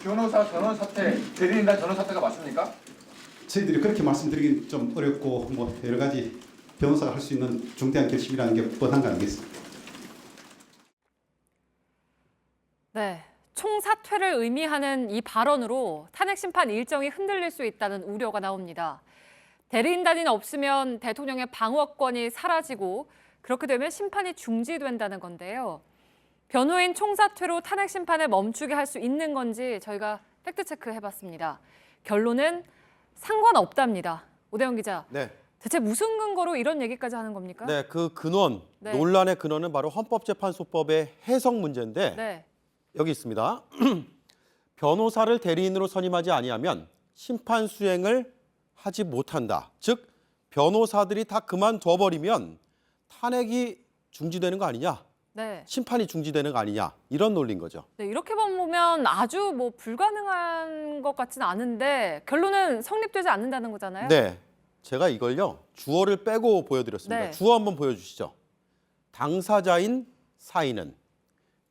변호사 전원 사퇴, 대리인단 전원 사퇴가 맞습니까? 저희들이 그렇게 말씀드리긴 좀 어렵고 뭐 여러 가지 변호사가 할 수 있는 중대한 결심이라는 게 뻔한 거 아니겠습니까? 네, 총사퇴를 의미하는 이 발언으로 탄핵 심판 일정이 흔들릴 수 있다는 우려가 나옵니다. 대리인단이 없으면 대통령의 방어권이 사라지고 그렇게 되면 심판이 중지된다는 건데요. 변호인 총사퇴로 탄핵 심판을 멈추게 할 수 있는 건지 저희가 팩트체크 해봤습니다. 결론은 상관없답니다. 오대영 기자. 네. 대체 무슨 근거로 이런 얘기까지 하는 겁니까? 네, 그 근원, 네. 논란의 근원은 바로 헌법재판소법의 해석 문제인데 네. 여기 있습니다. 변호사를 대리인으로 선임하지 아니하면 심판 수행을 하지 못한다. 즉, 변호사들이 다 그만둬버리면 탄핵이 중지되는 거 아니냐? 네. 심판이 중지되는 거 아니냐? 이런 논리인 거죠. 네, 이렇게 보면 아주 뭐 불가능한 것 같지는 않은데 결론은 성립되지 않는다는 거잖아요. 네, 제가 이걸요 주어를 빼고 보여드렸습니다. 네. 주어 한번 보여주시죠. 당사자인 사인은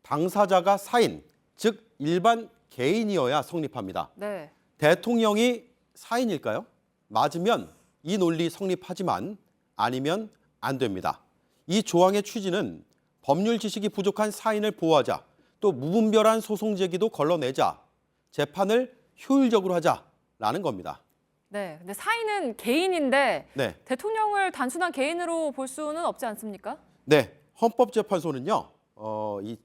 당사자가 사인, 즉 일반 개인이어야 성립합니다. 네. 대통령이 사인일까요? 맞으면 이 논리 성립하지만 아니면 안 됩니다. 이 조항의 취지는 법률 지식이 부족한 사인을 보호하자, 또 무분별한 소송 제기도 걸러내자, 재판을 효율적으로 하자라는 겁니다. 네. 근데 사인은 개인인데 네, 대통령을 단순한 개인으로 볼 수는 없지 않습니까? 네, 헌법재판소는요, 이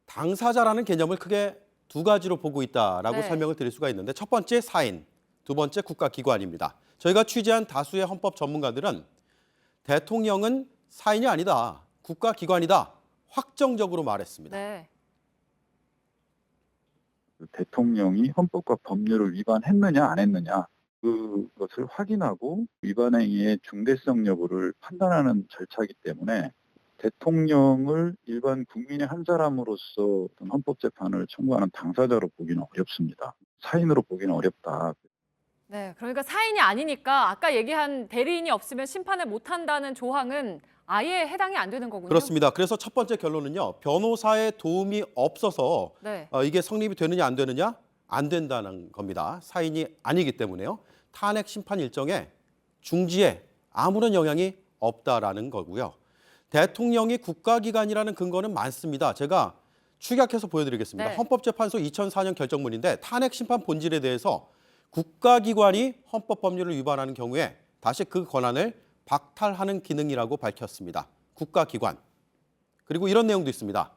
당사자라는 개념을 크게 두 가지로 보고 있다라고 네. 설명을 드릴 수가 있는데 첫 번째 사인, 두 번째 국가기관입니다. 저희가 취재한 다수의 헌법 전문가들은 대통령은 사인이 아니다, 국가기관이다 확정적으로 말했습니다. 네. 대통령이 헌법과 법률을 위반했느냐 안 했느냐 그것을 확인하고 위반 행위의 중대성 여부를 판단하는 절차이기 때문에 대통령을 일반 국민의 한 사람으로서 어떤 헌법재판을 청구하는 당사자로 보기는 어렵습니다. 사인으로 보기는 어렵다. 네. 그러니까 사인이 아니니까 아까 얘기한 대리인이 없으면 심판을 못 한다는 조항은 아예 해당이 안 되는 거군요. 그렇습니다. 그래서 첫 번째 결론은요, 변호사의 도움이 없어서 네. 이게 성립이 되느냐 안 되느냐? 안 된다는 겁니다. 사인이 아니기 때문에요. 탄핵 심판 일정에 중지에 아무런 영향이 없다라는 거고요. 대통령이 국가기관이라는 근거는 많습니다. 제가 축약해서 보여드리겠습니다. 네. 헌법재판소 2004년 결정문인데 탄핵 심판 본질에 대해서 국가기관이 헌법 법률을 위반하는 경우에 다시 그 권한을 박탈하는 기능이라고 밝혔습니다. 국가기관. 그리고 이런 내용도 있습니다.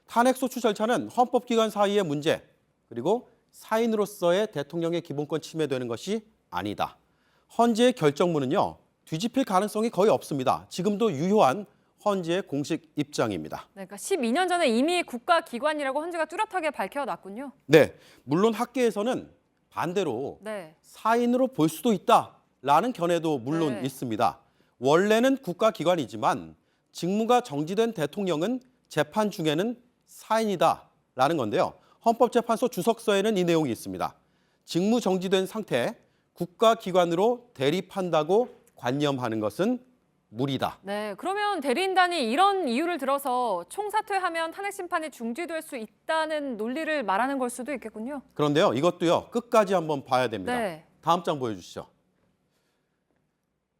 탄핵 소추 절차는 헌법기관 사이의 문제, 그리고 사인으로서의 대통령의 기본권 침해되는 것이 아니다. 헌재의 결정문은요, 뒤집힐 가능성이 거의 없습니다. 지금도 유효한 헌재의 공식 입장입니다. 네, 그러니까 12년 전에 이미 국가기관이라고 헌재가 뚜렷하게 밝혀놨군요. 네, 물론 학계에서는 반대로 네. 사인으로 볼 수도 있다라는 견해도 물론 네. 있습니다. 원래는 국가기관이지만 직무가 정지된 대통령은 재판 중에는 사인이다라는 건데요. 헌법재판소 주석서에는 이 내용이 있습니다. 직무 정지된 상태, 국가기관으로 대립한다고 관념하는 것은 무리다. 네, 그러면 대리인단이 이런 이유를 들어서 총사퇴하면 탄핵 심판이 중지될 수 있다는 논리를 말하는 걸 수도 있겠군요. 그런데요, 이것도요, 끝까지 한번 봐야 됩니다. 네. 다음 장 보여주시죠.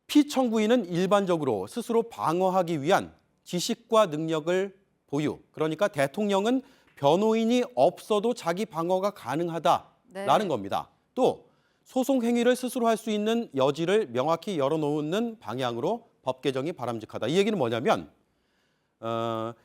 피청구인은 일반적으로 스스로 방어하기 위한 지식과 능력을 보유. 그러니까 대통령은 변호인이 없어도 자기 방어가 가능하다라는 네. 겁니다. 또 소송 행위를 스스로 할 수 있는 여지를 명확히 열어놓는 방향으로 법 개정이 바람직하다. 이 얘기는 뭐냐면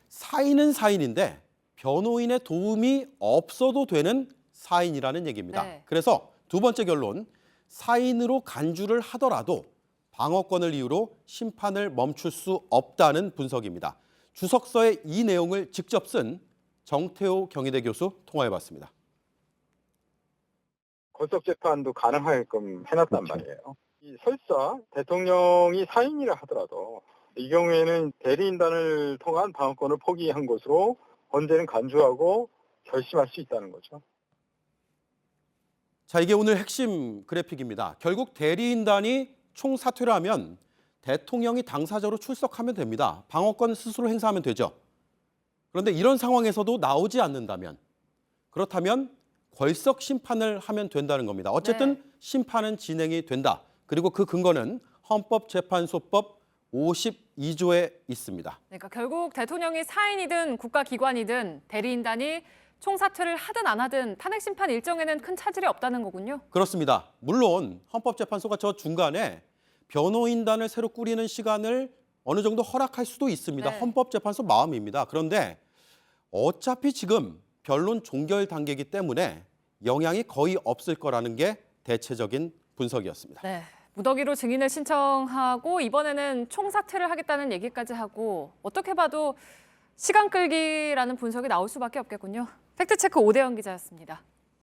사인은 사인인데 변호인의 도움이 없어도 되는 사인이라는 얘기입니다. 네. 그래서 두 번째 결론, 사인으로 간주를 하더라도 방어권을 이유로 심판을 멈출 수 없다는 분석입니다. 주석서에 이 내용을 직접 쓴 정태호 경희대 교수 통화해봤습니다. 권속재판도 가능하게끔 해놨단 그렇죠. 말이에요. 설사 대통령이 사인이라 하더라도 이 경우에는 대리인단을 통한 방어권을 포기한 것으로 헌재는 간주하고 결심할 수 있다는 거죠. 자, 이게 오늘 핵심 그래픽입니다. 결국 대리인단이 총사퇴를 하면 대통령이 당사자로 출석하면 됩니다. 방어권 스스로 행사하면 되죠. 그런데 이런 상황에서도 나오지 않는다면, 그렇다면 궐석 심판을 하면 된다는 겁니다. 어쨌든 네. 심판은 진행이 된다. 그리고 그 근거는 헌법재판소법 52조에 있습니다. 그러니까 결국 대통령이 사인이든 국가기관이든 대리인단이 총사퇴를 하든 안 하든 탄핵 심판 일정에는 큰 차질이 없다는 거군요. 그렇습니다. 물론 헌법재판소가 저 중간에 변호인단을 새로 꾸리는 시간을 어느 정도 허락할 수도 있습니다. 네. 헌법재판소 마음입니다. 그런데 어차피 지금 변론 종결 단계이기 때문에 영향이 거의 없을 거라는 게 대체적인 분석이었습니다. 네. 무더기로 증인을 신청하고 이번에는 총사퇴를 하겠다는 얘기까지 하고 어떻게 봐도 시간 끌기라는 분석이 나올 수밖에 없겠군요. 팩트체크 오대영 기자였습니다.